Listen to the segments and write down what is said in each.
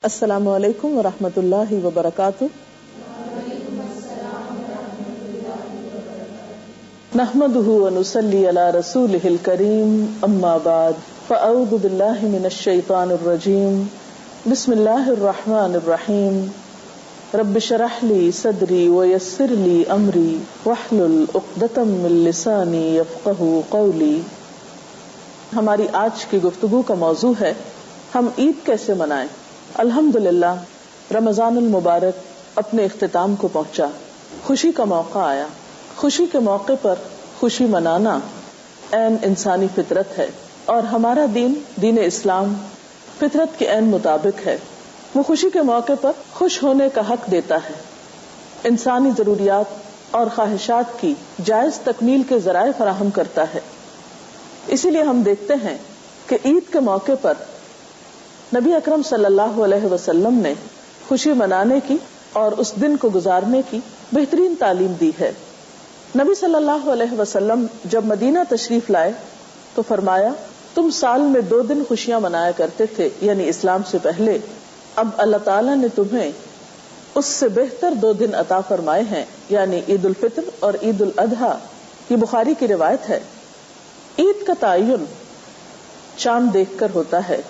السلام علیکم ورحمۃ اللہ وبرکاتہ. نحمده ونصلي على رسوله الكريم اما بعد فاعوذ بالله من الشیطان الرجیم. بسم اللہ الرحمن الرحیم. رب اشرح لي صدری ويسر لي امری واحلل عقدۃ من لسانی یفقهوا قولی. ہماری آج کی گفتگو کا موضوع ہے ہم عید کیسے منائیں. الحمدللہ رمضان المبارک اپنے اختتام کو پہنچا، خوشی کا موقع آیا. خوشی کے موقع پر خوشی منانا عین انسانی فطرت ہے اور ہمارا دین اسلام فطرت کے عین مطابق ہے. وہ خوشی کے موقع پر خوش ہونے کا حق دیتا ہے، انسانی ضروریات اور خواہشات کی جائز تکمیل کے ذرائع فراہم کرتا ہے. اسی لیے ہم دیکھتے ہیں کہ عید کے موقع پر نبی اکرم صلی اللہ علیہ وسلم نے خوشی منانے کی اور اس دن کو گزارنے کی بہترین تعلیم دی ہے. نبی صلی اللہ علیہ وسلم جب مدینہ تشریف لائے تو فرمایا تم سال میں 2 دن خوشیاں منایا کرتے تھے، یعنی اسلام سے پہلے. اب اللہ تعالیٰ نے تمہیں اس سے بہتر 2 دن عطا فرمائے ہیں، یعنی عید الفطر اور عید الاضحیٰ. یہ بخاری کی روایت ہے. عید کا تعین چاند دیکھ کر ہوتا ہے.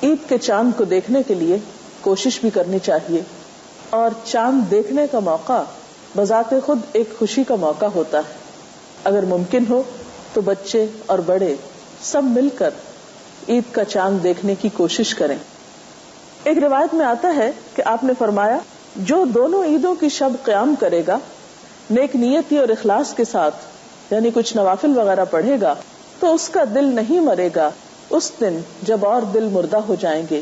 عید کے چاند کو دیکھنے کے لیے کوشش بھی کرنی چاہیے، اور چاند دیکھنے کا موقع بذات خود ایک خوشی کا موقع ہوتا ہے. اگر ممکن ہو تو بچے اور بڑے سب مل کر عید کا چاند دیکھنے کی کوشش کریں. ایک روایت میں آتا ہے کہ آپ نے فرمایا جو دونوں عیدوں کی شب قیام کرے گا نیک نیتی اور اخلاص کے ساتھ، یعنی کچھ نوافل وغیرہ پڑھے گا، تو اس کا دل نہیں مرے گا اس دن جب اور دل مردہ ہو جائیں گے.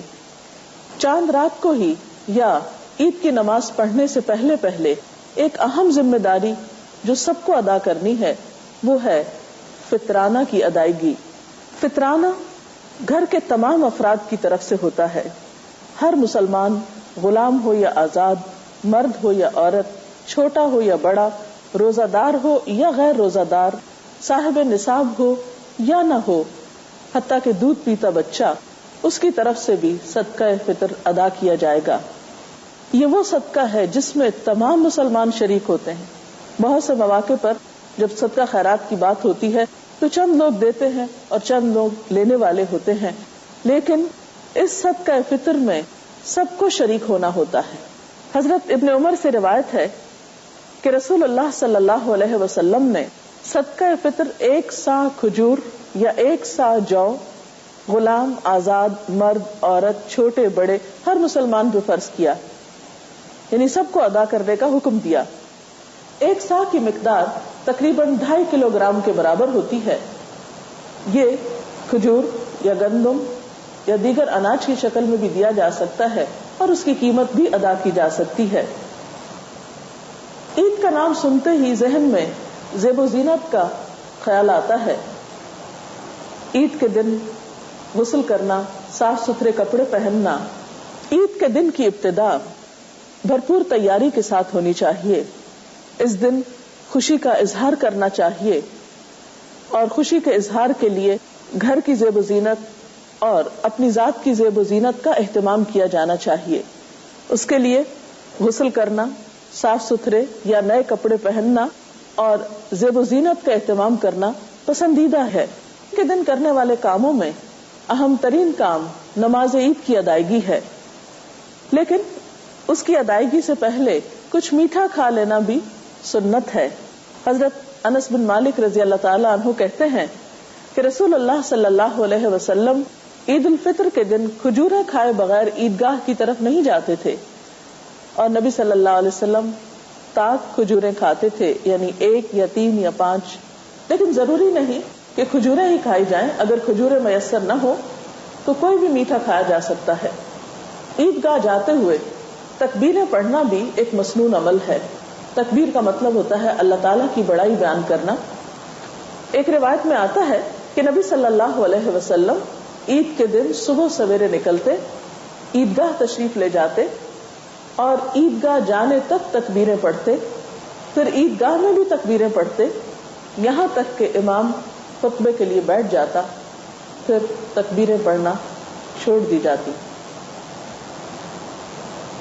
چاند رات کو ہی یا عید کی نماز پڑھنے سے پہلے پہلے ایک اہم ذمہ داری جو سب کو ادا کرنی ہے وہ ہے فطرانہ کی ادائیگی. فطرانہ گھر کے تمام افراد کی طرف سے ہوتا ہے. ہر مسلمان، غلام ہو یا آزاد، مرد ہو یا عورت، چھوٹا ہو یا بڑا، روزہ دار ہو یا غیر روزہ دار، صاحب نصاب ہو یا نہ ہو، حتیٰ کہ دودھ پیتا بچہ، اس کی طرف سے بھی صدقہ فطر ادا کیا جائے گا. یہ وہ صدقہ ہے جس میں تمام مسلمان شریک ہوتے ہیں. بہت سے مواقع پر جب صدقہ خیرات کی بات ہوتی ہے تو چند لوگ دیتے ہیں اور چند لوگ لینے والے ہوتے ہیں، لیکن اس صدقہ فطر میں سب کو شریک ہونا ہوتا ہے. حضرت ابن عمر سے روایت ہے کہ رسول اللہ صلی اللہ علیہ وسلم نے صدقہ فطر 1 صاع کھجور یا 1 صاع جو غلام، آزاد، مرد، عورت، چھوٹے بڑے ہر مسلمان پہ فرض کیا، یعنی سب کو ادا کرنے کا حکم دیا. 1 صاع کی مقدار تقریباً 2.5 کلو گرام کے برابر ہوتی ہے. یہ کھجور یا گندم یا دیگر اناج کی شکل میں بھی دیا جا سکتا ہے اور اس کی قیمت بھی ادا کی جا سکتی ہے. عید کا نام سنتے ہی ذہن میں زیب و زینت کا خیال آتا ہے. عید کے دن غسل کرنا، صاف ستھرے کپڑے پہننا. عید کے دن کی ابتدا بھرپور تیاری کے ساتھ ہونی چاہیے. اس دن خوشی کا اظہار کرنا چاہیے اور خوشی کے اظہار کے لیے گھر کی زیب و زینت اور اپنی ذات کی زیب و زینت کا اہتمام کیا جانا چاہیے. اس کے لیے غسل کرنا، صاف ستھرے یا نئے کپڑے پہننا اور زیب و زینت کا اہتمام کرنا پسندیدہ ہے. کے دن کرنے والے کاموں میں اہم ترین کام نماز عید کی ادائیگی ہے، لیکن اس کی ادائیگی سے پہلے کچھ میٹھا کھا لینا بھی سنت ہے. حضرت انس بن مالک رضی اللہ تعالی عنہ کہتے ہیں کہ رسول اللہ صلی اللہ علیہ وسلم عید الفطر کے دن کھجوریں کھائے بغیر عیدگاہ کی طرف نہیں جاتے تھے، اور نبی صلی اللہ علیہ وسلم تاک کھجوریں کھاتے تھے، یعنی 1 یا 3 یا 5. لیکن ضروری نہیں کہ کھجوریں ہی کھائی جائیں. اگر کھجوریں میسر نہ ہو تو کوئی بھی میٹھا کھایا جا سکتا ہے. عیدگاہ جاتے ہوئے تکبیریں پڑھنا بھی ایک مسنون عمل ہے. تکبیر کا مطلب ہوتا ہے اللہ تعالیٰ کی بڑائی بیان کرنا. ایک روایت میں آتا ہے کہ نبی صلی اللہ علیہ وسلم عید کے دن صبح سویرے نکلتے، عیدگاہ تشریف لے جاتے اور عیدگاہ جانے تک تکبیریں پڑھتے، پھر عیدگاہ میں بھی تکبیریں پڑھتے، یہاں تک کہ امام خطبے کے لیے بیٹھ جاتا، پھر تکبیریں پڑھنا چھوڑ دی جاتی.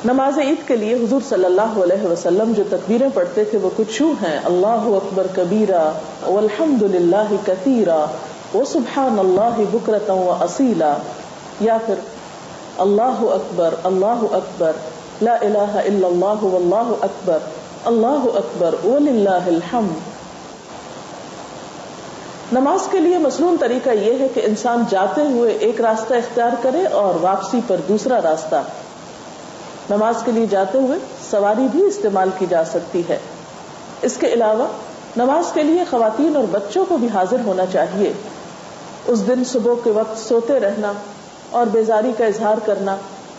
نماز عید کے لیے حضور صلی اللہ علیہ وسلم جو تکبیریں پڑھتے تھے وہ کچھ یوں ہیں: اللہ اکبر کبیرہ والحمد للہ کثیرا وسبحان اللہ بکرۃ واصیلا، یا پھر اللہ اکبر لا الہ الا اللہ واللہ اکبر وللہ الحمد۔ نماز کے لیے مسنون طریقہ یہ ہے کہ انسان جاتے ہوئے ایک راستہ اختیار کرے اور واپسی پر دوسرا راستہ۔ نماز کے لیے جاتے ہوئے سواری بھی استعمال کی جا سکتی ہے۔ اس کے علاوہ نماز کے لیے خواتین اور بچوں کو بھی حاضر ہونا چاہیے۔ اس دن صبح کے وقت سوتے رہنا اور بیزاری کا اظہار کرنا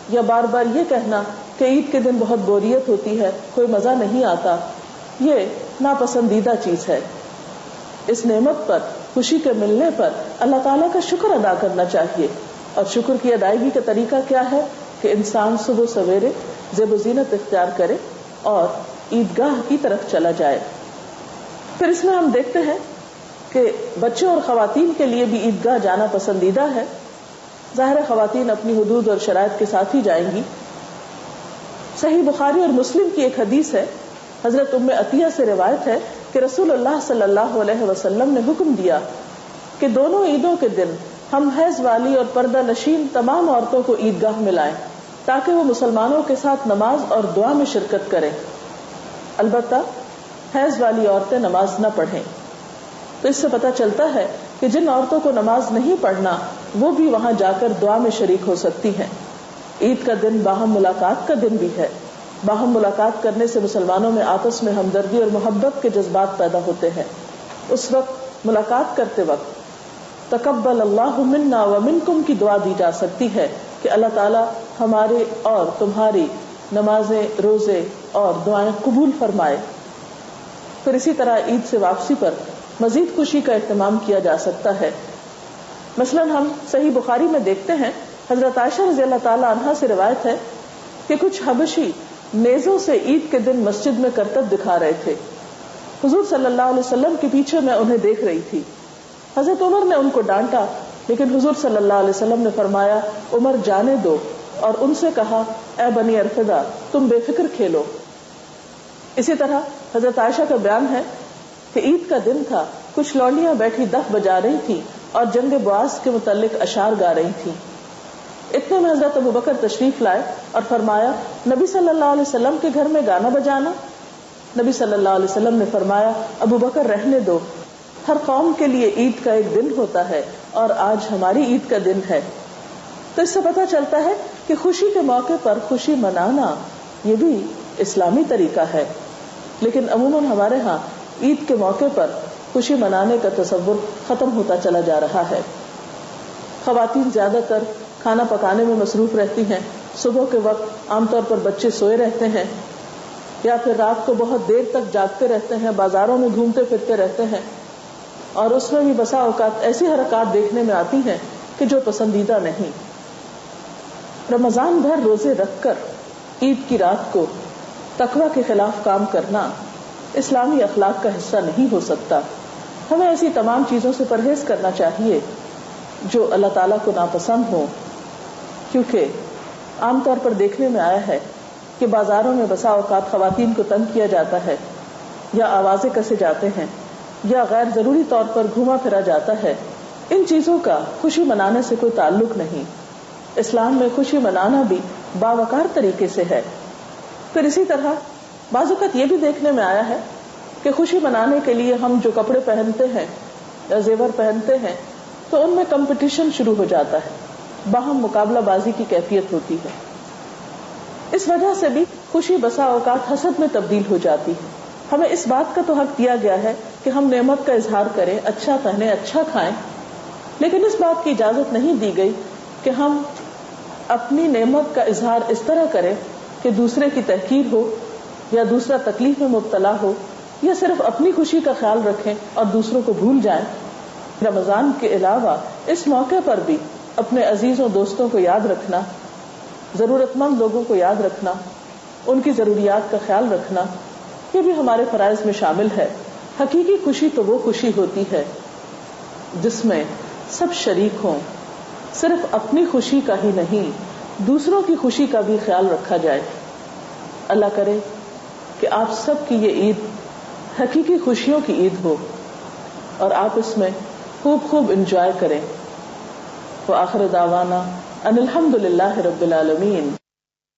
یا بار بار یہ کہنا کہ عید کے دن بہت بوریت ہوتی ہے، کوئی مزہ نہیں آتا، یہ ناپسندیدہ چیز ہے۔ اس نعمت پر، خوشی کے ملنے پر اللہ تعالیٰ کا شکر ادا کرنا چاہیے، اور شکر کی ادائیگی کا طریقہ کیا ہے کہ انسان صبح سویرے زیب و زینت اختیار کرے اور عیدگاہ کی طرف چلا جائے۔ پھر اس میں ہم دیکھتے ہیں کہ بچوں اور خواتین کے لیے بھی عیدگاہ جانا پسندیدہ ہے۔ ظاہر خواتین اپنی حدود اور شرائط کے ساتھ ہی جائیں گی۔ صحیح بخاری اور مسلم کی ایک حدیث ہے، حضرت ام عطیہ سے روایت ہے کہ رسول اللہ صلی اللہ علیہ وسلم نے حکم دیا کہ دونوں عیدوں کے دن ہم حیض والی اور پردہ نشین تمام عورتوں کو عیدگاہ میں لائیں تاکہ وہ مسلمانوں کے ساتھ نماز اور دعا میں شرکت کریں، البتہ حیض والی عورتیں نماز نہ پڑھیں۔ تو اس سے پتہ چلتا ہے کہ جن عورتوں کو نماز نہیں پڑھنا وہ بھی وہاں جا کر دعا میں شریک ہو سکتی ہیں۔ عید کا دن باہم ملاقات کا دن بھی ہے۔ باہم ملاقات کرنے سے مسلمانوں میں آپس میں ہمدردی اور محبت کے جذبات پیدا ہوتے ہیں۔ اس وقت ملاقات کرتے وقت تقبل اللہ منا ومنکم کی دعا دی جا سکتی ہے کہ اللہ تعالی ہمارے اور تمہاری نمازیں، روزے اور دعائیں قبول فرمائے۔ پھر اسی طرح عید سے واپسی پر مزید خوشی کا اہتمام کیا جا سکتا ہے۔ مثلا ہم صحیح بخاری میں دیکھتے ہیں، حضرت عائشہ رضی اللہ تعالی عنہا سے روایت ہے کہ کچھ حبشی نیزوں سے عید کے دن مسجد میں کرتب دکھا رہے تھے۔ حضور صلی اللہ علیہ وسلم کے پیچھے میں انہیں دیکھ رہی تھی۔ حضرت عمر نے ان کو ڈانٹا، لیکن حضور صلی اللہ علیہ وسلم نے فرمایا عمر جانے دو، اور ان سے کہا اے بنی ارفدہ تم بے فکر کھیلو۔ اسی طرح حضرت عائشہ کا بیان ہے کہ عید کا دن تھا، کچھ لونڈیاں بیٹھی دف بجا رہی تھی اور جنگ بعاث کے متعلق اشعار گا رہی تھی۔ اتنے میں حضرت ابوبکر تشریف لائے اور فرمایا نبی صلی اللہ علیہ وسلم کے گھر میں گانا بجانا؟ نبی صلی اللہ علیہ وسلم نے فرمایا ابوبکر رہنے دو، ہر قوم کے لیے عید کا ایک دن ہوتا ہے اور آج ہماری عید کا دن ہے۔ تو اس سے پتہ چلتا ہے کہ خوشی کے موقع پر خوشی منانا یہ بھی اسلامی طریقہ ہے، لیکن عموماً ہمارے ہاں عید کے موقع پر خوشی منانے کا تصور ختم ہوتا چلا جا رہا ہے۔ خواتین زیادہ تر کھانا پکانے میں مصروف رہتی ہیں، صبح کے وقت عام طور پر بچے سوئے رہتے ہیں یا پھر رات کو بہت دیر تک جاگتے رہتے ہیں، بازاروں میں گھومتے پھرتے رہتے ہیں، اور اس میں بھی بسا اوقات ایسی حرکات دیکھنے میں آتی ہیں کہ جو پسندیدہ نہیں۔ رمضان بھر روزے رکھ کر عید کی رات کو تقوی کے خلاف کام کرنا اسلامی اخلاق کا حصہ نہیں ہو سکتا۔ ہمیں ایسی تمام چیزوں سے پرہیز کرنا چاہیے جو اللہ تعالیٰ کو ناپسند ہو، کیونکہ عام طور پر دیکھنے میں آیا ہے کہ بازاروں میں بسا اوقات خواتین کو تنگ کیا جاتا ہے، یا آوازیں کسے جاتے ہیں، یا غیر ضروری طور پر گھوما پھرا جاتا ہے۔ ان چیزوں کا خوشی منانے سے کوئی تعلق نہیں۔ اسلام میں خوشی منانا بھی باوقار طریقے سے ہے۔ پھر اسی طرح بعض اوقات یہ بھی دیکھنے میں آیا ہے کہ خوشی منانے کے لیے ہم جو کپڑے پہنتے ہیں یا زیور پہنتے ہیں تو ان میں کمپٹیشن شروع ہو جاتا ہے، باہم مقابلہ بازی کی کیفیت ہوتی ہے۔ اس وجہ سے بھی خوشی بسا اوقات حسد میں تبدیل ہو جاتی ہے۔ ہمیں اس بات کا تو حق دیا گیا ہے کہ ہم نعمت کا اظہار کریں، اچھا پہنیں، اچھا کھائیں، لیکن اس بات کی اجازت نہیں دی گئی کہ ہم اپنی نعمت کا اظہار اس طرح کریں کہ دوسرے کی تحقیر ہو یا دوسرا تکلیف میں مبتلا ہو، یا صرف اپنی خوشی کا خیال رکھیں اور دوسروں کو بھول جائیں۔ رمضان کے علاوہ اس موقع پر بھی اپنے عزیزوں دوستوں کو یاد رکھنا، ضرورت مند لوگوں کو یاد رکھنا، ان کی ضروریات کا خیال رکھنا، یہ بھی ہمارے فرائض میں شامل ہے۔ حقیقی خوشی تو وہ خوشی ہوتی ہے جس میں سب شریک ہوں، صرف اپنی خوشی کا ہی نہیں دوسروں کی خوشی کا بھی خیال رکھا جائے۔ اللہ کرے کہ آپ سب کی یہ عید حقیقی خوشیوں کی عید ہو اور آپ اس میں خوب خوب انجوائے کریں. وآخر دعوانا ان الحمد للہ رب العالمین.